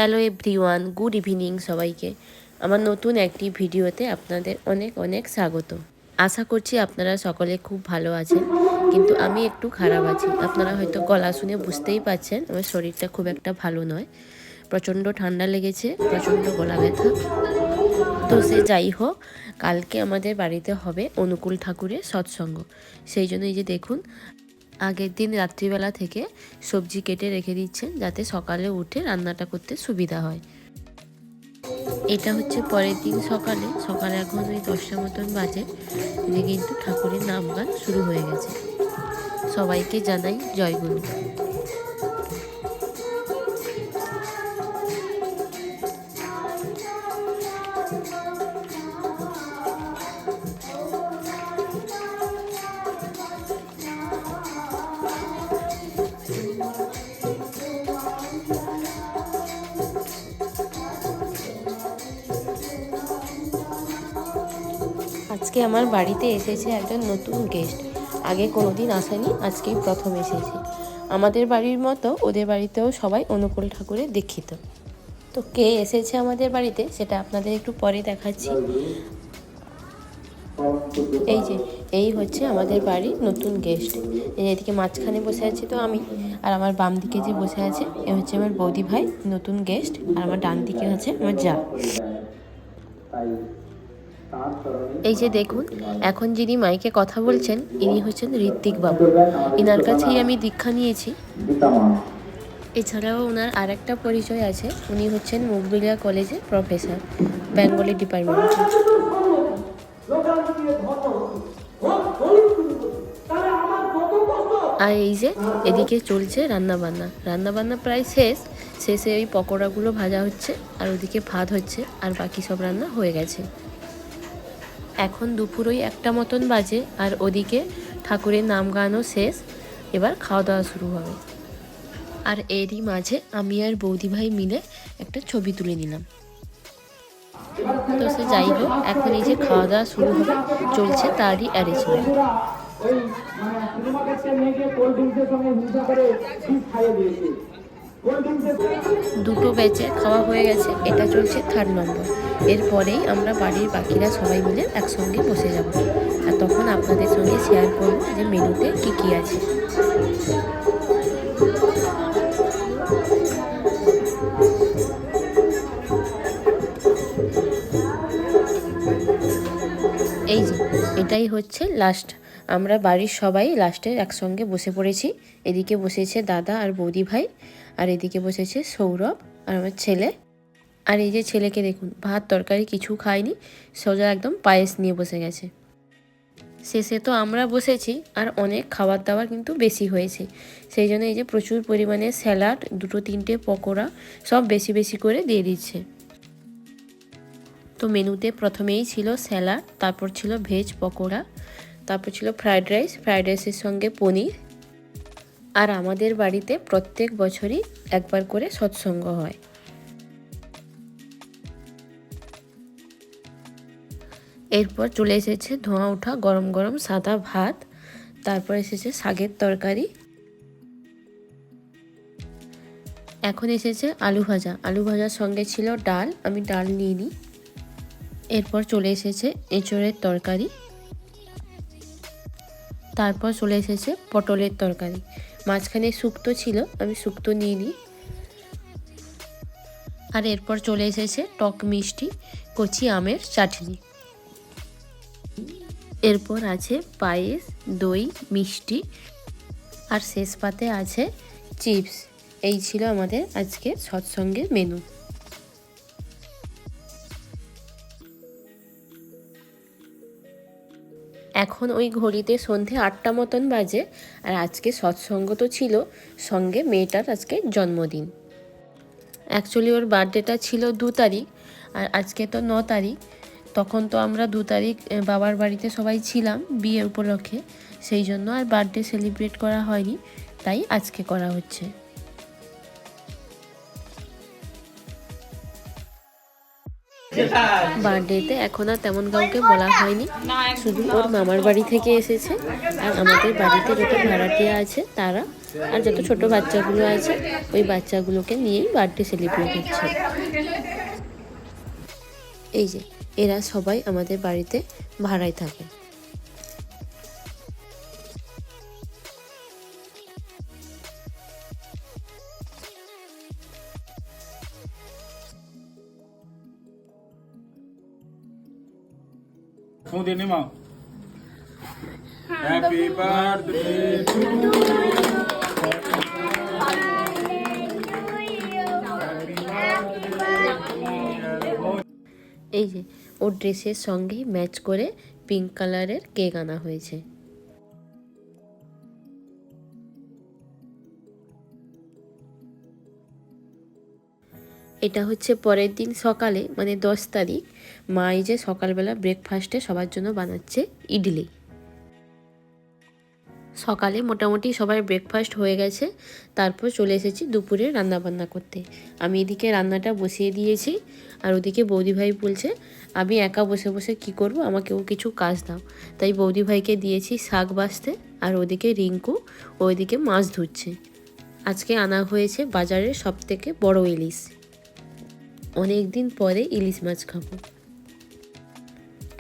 Hello everyone, good evening সবাইকে। আমার নতুন একটি ভিডিওতে আপনাদের অনেক অনেক স্বাগত। আশা করছি আপনারা সকলে খুব ভালো আছেন, কিন্তু আমি একটু খারাপ আছি। আপনারা হয়তো গলা শুনে বুঝতেই পারছেন আমার শরীরটা খুব একটা ভালো নয়। প্রচণ্ড ঠান্ডা লেগেছে, প্রচণ্ড গলা ব্যথা। তো সে যাই হোক, কালকে আমাদের বাড়িতে হবে অনুকূল ঠাকুরের সৎসঙ্গ। সেই জন্য এই যে দেখুন, আগের দিন রাত্রিবেলা থেকে সবজি কেটে রেখে দিচ্ছেন যাতে সকালে উঠে রান্নাটা করতে সুবিধা হয়। এটা হচ্ছে পরের দিন সকালে এখন ওই 10টা মতন বাজে। এদিকে কিন্তু ঠাকুরের নাম গান শুরু হয়ে গেছে। সবাইকে জানাই জয়গুরু। আজকে আমার বাড়িতে এসেছে একজন নতুন গেস্ট। আগে কোনোদিন আসেনি, আজকেই প্রথম এসেছে। আমাদের বাড়ির মতো ওদের বাড়িতেও সবাই অনুকূল ঠাকুরের দীক্ষিত। তো কে এসেছে আমাদের বাড়িতে সেটা আপনাদের একটু পরে দেখাচ্ছি। এই হচ্ছে আমাদের বাড়ির নতুন গেস্ট। এদিকে মাঝখানে বসে আছি তো আমি, আর আমার বাম দিকে যে বসে আছে এ হচ্ছে আমার বৌদি ভাই, নতুন গেস্ট। আর আমার ডান দিকে হচ্ছে আমার যা। এই যে দেখুন, এখন যিনি মাইকে কথা বলছেন ইনি হচ্ছেন ঋত্বিক বাবু। ইনার কাছেই আমি দীক্ষা নিয়েছি। এছাড়াও ওনার আরেকটা পরিচয় আছে, উনি হচ্ছেন মুগদুলিয়া কলেজে প্রফেসর, বেঙ্গলি ডিপার্টমেন্টে। আর এই যে এদিকে চলছে রান্নাবান্না প্রায় শেষে ওই পকোড়াগুলো ভাজা হচ্ছে, আর ওদিকে ভাত হচ্ছে, আর বাকি সব রান্না হয়ে গেছে। এখন দুপুর ওই 1টা মতন বাজে, আর ওদিকে ঠাকুরের নাম গানও শেষ। এবার খাওয়া দাওয়া শুরু হবে। আর এরই মাঝে আমি আর বৌদি ভাই মিলে একটা ছবি তুলে নিলাম। তো সে যাই হোক, এখন এই যে খাওয়া দাওয়া শুরু হবে, চলছে তারই অ্যারেঞ্জমেন্ট। দুটো ব্যাচে খাওয়া হয়ে গেছে, এটা চলছে 3rd নম্বর। এরপরেই আমরা বাড়ির বাকিরা সবাই মিলে একসঙ্গে বসে যাব, আর তখন আপনাদের সঙ্গে শেয়ার করব যে মেনুতে কী কী আছে। এই যে এটাই হচ্ছে লাস্ট। আমরা বাড়ির সবাই লাস্টের একসঙ্গে বসে পড়েছি। এদিকে বসেছে দাদা আর বৌদি ভাই, আর এদিকে বসেছে সৌরভ আর আমার ছেলে। আর এই যে ছেলেকে দেখুন, ভাত তরকারি কিছু খায়নি, সোজা একদম পায়েস নিয়ে বসে গেছে। শেষে তো আমরা বসেছি, আর অনেক খাবার দাবার কিন্তু বেশি হয়েছে। সেই জন্য এই যে প্রচুর পরিমাণে স্যালাড, 2-3টে পকোড়া সব বেশি বেশি করে দিয়ে দিচ্ছে। তো মেনুতে প্রথমেই ছিল স্যালাড, তারপর ছিল ভেজ পকোড়া, তারপর ছিল ফ্রায়েড রাইসের সঙ্গে পনির। আর আমাদের বাড়িতে প্রত্যেক বছরই একবার করে সৎসঙ্গ হয়। এরপর চলে এসেছে ধোঁয়া ওঠা গরম গরম সাদা ভাত, তারপর এসেছে শাকের তরকারি, এখন এসেছে আলু ভাজার সঙ্গে ছিল ডাল, আমি ডাল নিইনি। এরপর চলে এসেছে এঁচোড়ের তরকারি, তারপর চলে এসেছে পটলের তরকারি, মাঝখানে শুক্তো ছিল, আমি শুক্তো নিইনি। আর এরপর চলে এসেছে টক মিষ্টি, কচি আমের চাটনি। এরপর আছে পায়েস, দই, মিষ্টি, আর শেষ পাতে আছে চিপস। এই ছিল আমাদের আজকে সৎসঙ্গের মেনু। এখন ওই ঘড়িতে সন্ধে 8টা মতন বাজে, আর আজকে সৎসঙ্গ তো ছিল, সঙ্গে মেয়েটার আজকে জন্মদিন। অ্যাকচুয়ালি ওর বার্থডেটা ছিল 2 তারিখ, আর আজকে তো 9 তারিখ। তখন তো আমরা 2 তারিখ বাবার বাড়িতে সবাই ছিলাম বিয়ে উপলক্ষে, সেই জন্য আর বার্থডে সেলিব্রেট করা হয়নি, তাই আজকে করা হচ্ছে। বার্থডেতে এখন আর তেমন কাউকে বলা হয়নি, শুধু ওর মামার বাড়ি থেকে এসেছে, আর আমাদের বাড়িতে যত ভাড়াটিয়া আছে তারা আর যত ছোট বাচ্চাগুলো আছে ওই বাচ্চাগুলোকে নিয়েই বার্থডে সেলিব্রেট হচ্ছে। এই যে এরা সবাই আমাদের বাড়িতে ভাড়ায় থাকে। Happy birthday to you. এই যে ওর ড্রেসের সঙ্গেই ম্যাচ করে পিঙ্ক কালারের কেক আনা হয়েছে। এটা হচ্ছে পরের দিন সকালে, মানে 10 তারিখ। মা এই যে সকালবেলা ব্রেকফাস্টে সবার জন্য বানাচ্ছে ইডলি। সকালে মোটামুটি সবার ব্রেকফাস্ট হয়ে গেছে, তারপর চলে এসেছি দুপুরে রান্নাবান্না করতে। আমি এদিকে রান্নাটা বসিয়ে দিয়েছি, আর ওদিকে বৌদিভাই বলছে আমি একা বসে বসে কি করব, আমাকেও কিছু কাজ দাও। তাই বৌদিভাইকে দিয়েছি শাক বাছতে, আর ওদিকে রিঙ্কু ওইদিকে মাছ ধুচ্ছে। আজকে আনা হয়েছে বাজারের সবথেকে বড় ইলিশ। অনেক দিন পরে ইলিশ মাছ খাবো।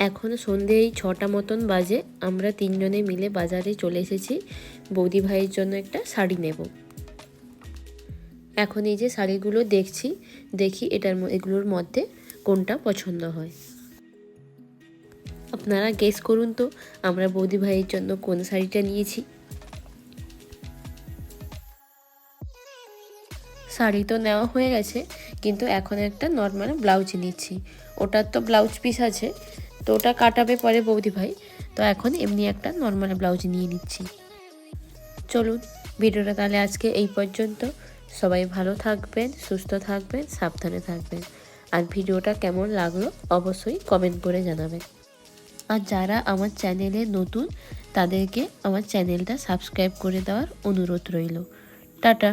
এখন সন্ধে এই 6টা মতন বাজে। আমরা 3 জনে মিলে বাজারে চলে এসেছি বৌদি ভাইয়ের জন্য একটা শাড়ি নেব। এখন এই যে শাড়িগুলো দেখি এগুলোর মধ্যে কোনটা পছন্দ হয়। আপনারা গেস করুন তো আমরা বৌদি ভাইয়ের জন্য কোন শাড়িটা নিয়েছি। শাড়ি তো নেওয়া হয়ে গেছে, কিন্তু এখন একটা নর্মাল ব্লাউজ নিচ্ছি। ওটার তো ব্লাউজ পিস আছে, তো ওটা কাটাবে পরে বৌদি ভাই। তো এখন এমনি একটা নর্মাল ব্লাউজ নিয়ে নিচ্ছি। চলুন ভিডিওটা তাহলে আজকে এই পর্যন্ত। সবাই ভালো থাকবেন, সুস্থ থাকবেন, সাবধানে থাকবেন। আর ভিডিওটা কেমন লাগলো অবশ্যই কমেন্ট করে জানাবেন। আর যারা আমার চ্যানেলে নতুন তাদেরকে আমার চ্যানেলটা সাবস্ক্রাইব করে দেওয়ার অনুরোধ রইল। টাটা।